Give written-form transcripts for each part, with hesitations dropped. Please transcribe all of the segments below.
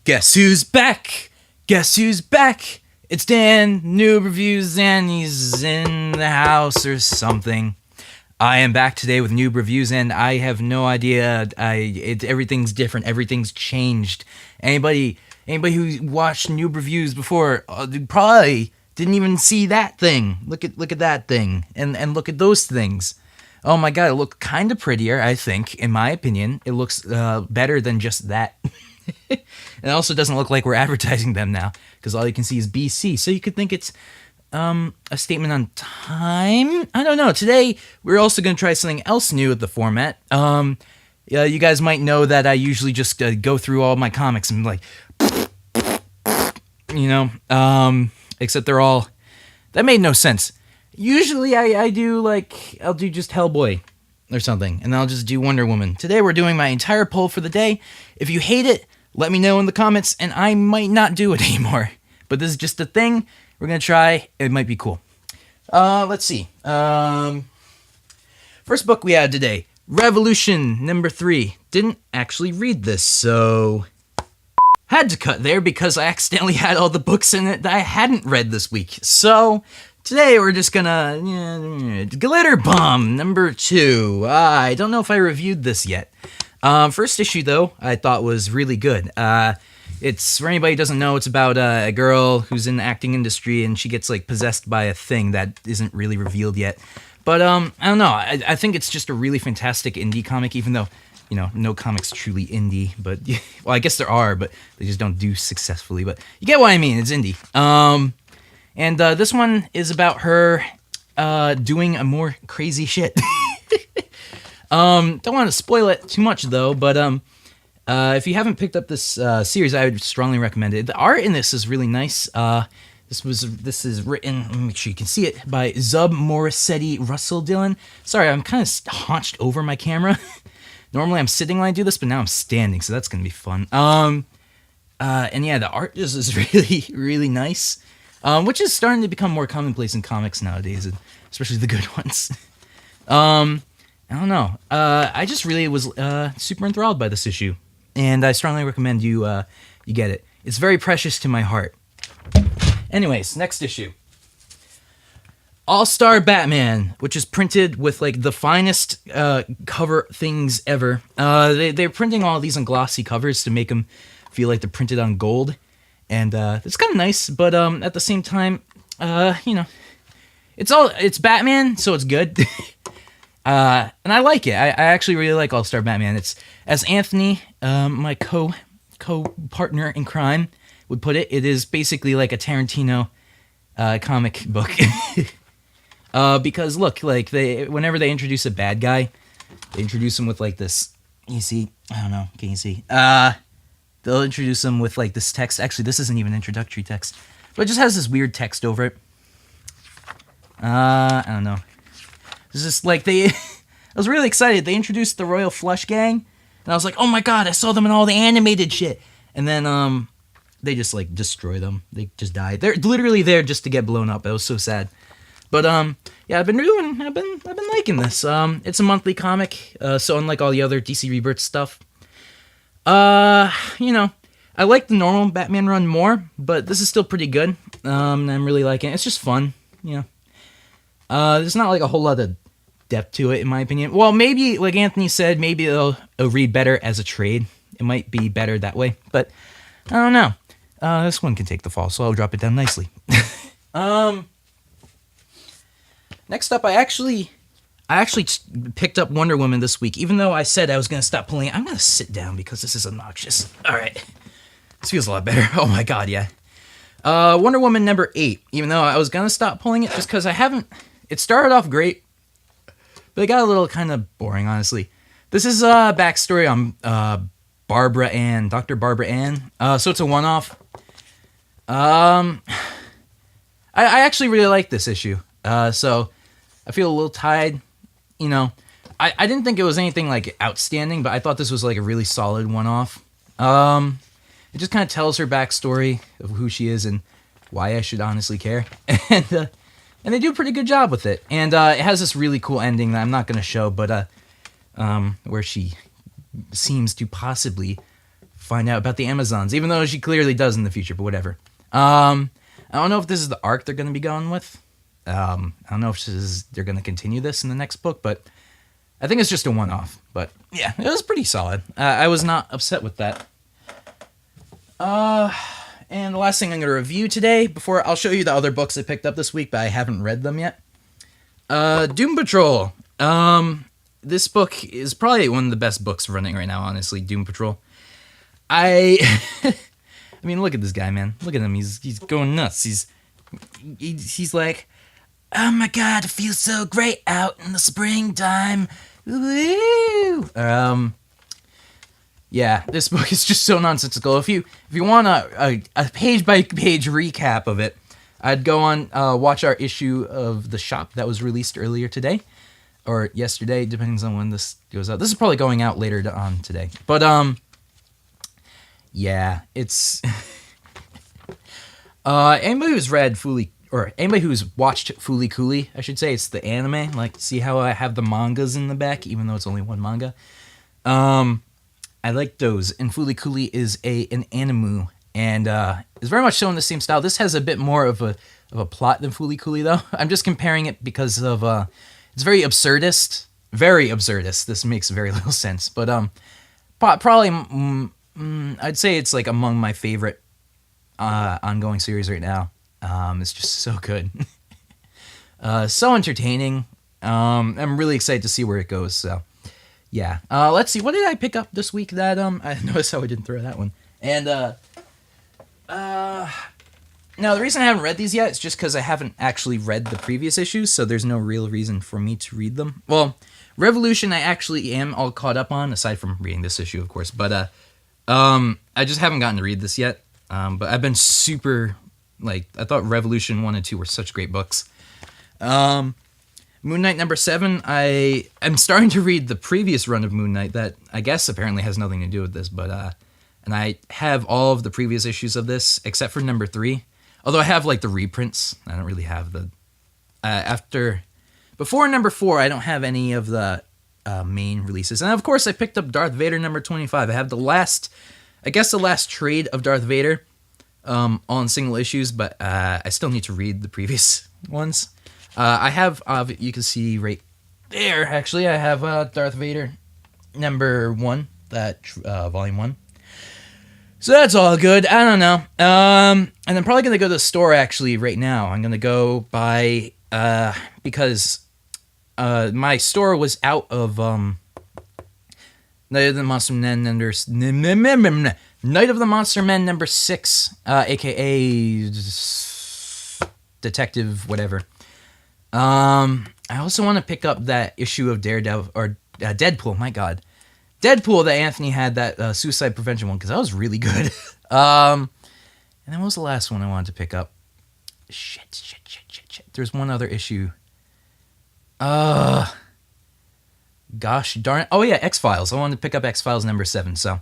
Guess who's back? Guess who's back? It's Dan, Noob Reviews, and he's in the house or something. I am back today with Noob Reviews, and I have no idea. Everything's different. Everything's changed. Anybody who watched Noob Reviews before probably didn't even see that thing. Look at that thing, and look at those things. Oh my god, it looked kind of prettier, I think, in my opinion. It looks better than just that. It also doesn't look like we're advertising them now, because all you can see is BC. So you could think it's a statement on time? I don't know. Today, we're also going to try something else new with the format. You guys might know that I usually just go through all my comics and like, except they're all... That made no sense. Usually I'll do just Hellboy or something, and I'll just do Wonder Woman. Today we're doing my entire poll for the day. If you hate it, let me know in the comments, and I might not do it anymore. But this is just a thing we're going to try. It might be cool. Let's see. First book we had today, Revolution number 3. Didn't actually read this, so... Had to cut there because I accidentally had all the books in it that I hadn't read this week. So... Today we're just gonna... Glitterbomb number 2. I don't know if I reviewed this yet. First issue, though, I thought was really good. It's, for anybody who doesn't know, it's about a girl who's in the acting industry, and she gets, like, possessed by a thing that isn't really revealed yet. But, I don't know, I think it's just a really fantastic indie comic, even though, no comic's truly indie, but, well, I guess there are, but they just don't do successfully, but you get what I mean, it's indie. And this one is about her doing a more crazy shit. Don't want to spoil it too much, though, but if you haven't picked up this series, I would strongly recommend it. The art in this is really nice. This is written, let me make sure you can see it, by Zub Morrissetti Russell Dillon. Sorry, I'm kind of hunched over my camera. Normally I'm sitting when I do this, but now I'm standing, so that's going to be fun. And yeah, the art is really, really nice. Which is starting to become more commonplace in comics nowadays, especially the good ones. I don't know. I just really was super enthralled by this issue, and I strongly recommend you get it. It's very precious to my heart. Anyways, next issue. All-Star Batman, which is printed with like the finest cover things ever. They're printing all of these on glossy covers to make them feel like they're printed on gold. And it's kind of nice, but at the same time, it's Batman, so it's good. And I like it. I actually really like All-Star Batman. It's, as Anthony, my co-partner in crime, would put it, it is basically like a Tarantino comic book. Because look, like whenever they introduce a bad guy, they introduce him with like this. You see? I don't know. Can you see? They'll introduce them with, like, this text. Actually, this isn't even introductory text. But it just has this weird text over it. I don't know. It's just, like, I was really excited. They introduced the Royal Flush Gang. And I was like, oh my god, I saw them in all the animated shit. And then, they just, like, destroy them. They just die. They're literally there just to get blown up. It was so sad. But, yeah, I've been liking this. It's a monthly comic. So unlike all the other DC Rebirth stuff, I like the normal Batman run more, but this is still pretty good. I'm really liking it. It's just fun, there's not like a whole lot of depth to it, in my opinion. Well, maybe, like Anthony said, maybe it'll read better as a trade. It might be better that way, but I don't know. This one can take the fall, so I'll drop it down nicely. Next up, I actually picked up Wonder Woman this week. Even though I said I was going to stop pulling it, I'm going to sit down because this is obnoxious. All right. This feels a lot better. Oh my god, yeah. Wonder Woman number 8. Even though I was going to stop pulling it just because I haven't... It started off great, but it got a little kind of boring, honestly. This is a backstory on Barbara Ann, Dr. Barbara Ann. So it's a one-off. I actually really like this issue. So I feel a little tied. I didn't think it was anything like outstanding, but I thought this was like a really solid one-off. It just kind of tells her backstory of who she is and why I should honestly care. And they do a pretty good job with it. And it has this really cool ending that I'm not going to show, but where she seems to possibly find out about the Amazons, even though she clearly does in the future, but whatever. I don't know if this is the arc they're going to be going with. I don't know if they're going to continue this in the next book, but I think it's just a one-off. But yeah, it was pretty solid. I was not upset with that. And the last thing I'm going to review today, before I'll show you the other books I picked up this week, but I haven't read them yet. Doom Patrol. This book is probably one of the best books running right now, honestly, Doom Patrol. I mean, look at this guy, man. Look at him. He's going nuts. He's like, oh my god, it feels so great out in the springtime. Woo! Yeah, this book is just so nonsensical. If you want a page by page recap of it, I'd go on watch our issue of The Shop that was released earlier today or yesterday, depends on when this goes out. This is probably going out later on today. But yeah, it's anybody who's read anybody who's watched Fooly Cooly, I should say, it's the anime. Like, see how I have the mangas in the back, even though it's only one manga. I like those, and Fooly Cooly is an anime, and is very much so in the same style. This has a bit more of a plot than Fooly Cooly, though. I'm just comparing it because of it's very absurdist. This makes very little sense, but probably I'd say it's like among my favorite ongoing series right now. It's just so good, so entertaining. I'm really excited to see where it goes. So. Yeah, let's see. What did I pick up this week that, I noticed how I didn't throw that one. And, now the reason I haven't read these yet is just because I haven't actually read the previous issues, so there's no real reason for me to read them. Well, Revolution I actually am all caught up on, aside from reading this issue, of course, but, I just haven't gotten to read this yet. But I've been super, I thought Revolution 1 and 2 were such great books. Moon Knight number 7, I'm starting to read the previous run of Moon Knight that I guess apparently has nothing to do with this, but and I have all of the previous issues of this except for number 3. Although I have the reprints. I don't really have the before number 4, I don't have any of the main releases. And of course I picked up Darth Vader number 25. I have the last trade of Darth Vader on single issues, but I still need to read the previous ones. I have, you can see right there, actually, I have Darth Vader number 1, that volume 1. So that's all good. I don't know. And I'm probably going to go to the store, actually, right now. I'm going to go buy, because my store was out of Night of the Monster Men number 6, a.k.a. Detective whatever. I also want to pick up that issue of Daredevil, or Deadpool, my god. Deadpool that Anthony had, that suicide prevention one, because that was really good. And then what was the last one I wanted to pick up? Shit. There's one other issue. Gosh darn it. Oh yeah, X-Files. I wanted to pick up X-Files number 7, so.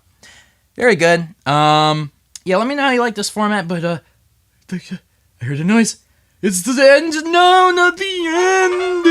Very good. Yeah, let me know how you like this format, but, I heard a noise. It's the end. No, not the end.